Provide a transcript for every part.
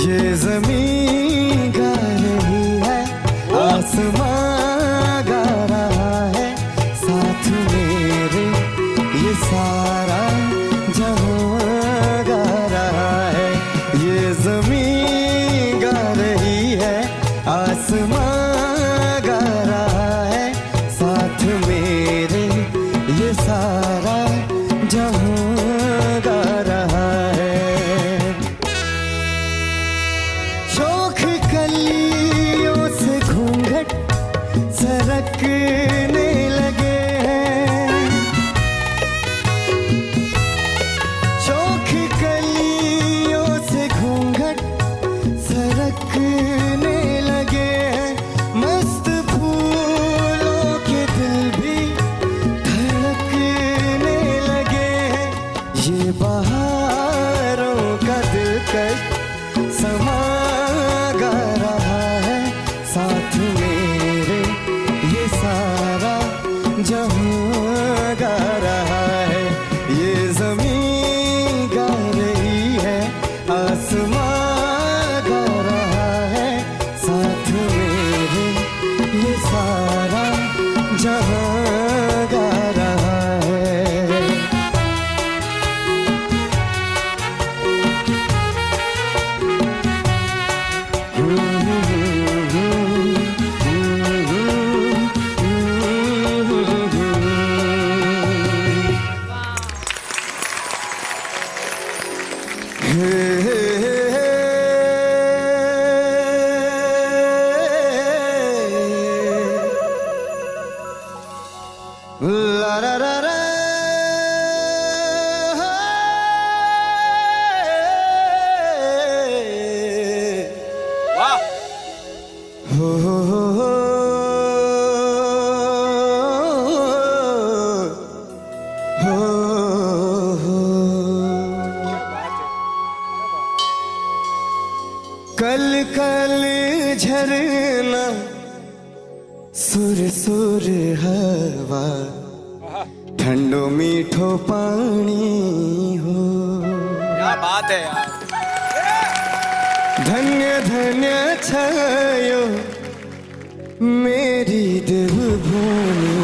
ये ज़मीन गा रही है, आसमां गा रहा है, साथ मेरे ये सारा जहां गा रहा है। ये ज़मीन गा रही है, आसमां गा रहा है, साथ मेरे ये सारा जहां गा रहा है। शोख कलियों से घूंघट सरकने लगे हैं, शोख कलियों से घूंघट सरकने लगे हैं, मस्त फूलों के दिल भी धड़कने लगे हैं। ये बहारों का दिलकश समा गा रहा है, साथ मेरे ये सारा जहां गा रहा है। ये ज़मीन गा रही है, आसमां गा रहा है, साथ मेरे ये सारा जहां गा रहा है। La la la la. वाह। हो हो हो हो हो। कल कल झरना सुर सुर हवा, ठंडो मीठो पानी हो। क्या बात है यार। धन्य धन्य छायो मेरी देवभूमि,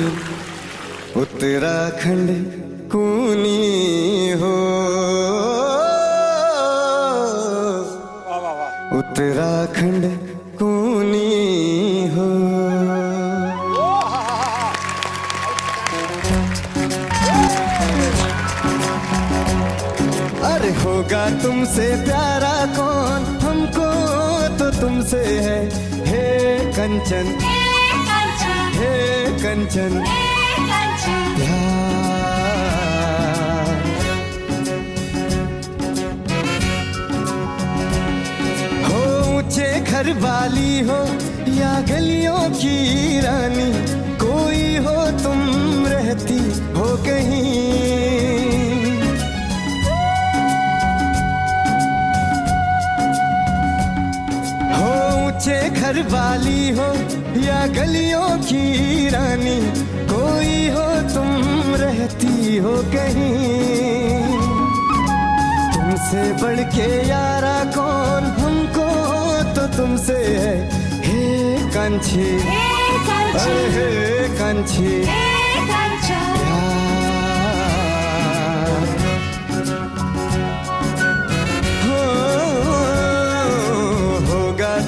उत्तराखंड कूनी हो। वाह वाह वाह। उत्तराखंड कूनी हो। अरे होगा तुमसे प्यारा कौन, हमको तो तुमसे है। हे कंचन, हे कंचन प्यार। हो ऊंचे घर वाली हो या गलियों की रानी, कोई हो तुम रहती हो कहीं। ऊंचे घर वाली हो या गलियों की रानी, कोई हो तुम रहती हो कहीं। तुमसे बढ़ के यारा कौन, हमको तो तुमसे है। हे कांची, हे कांची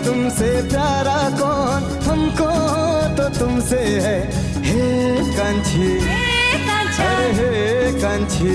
तुमसे प्यारा कौन, हमको तो तुमसे है। हे कांची, अरे हे Kanchi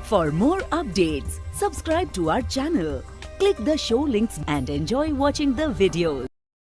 For more updates, subscribe to our channel, click the show links and enjoy watching the videos.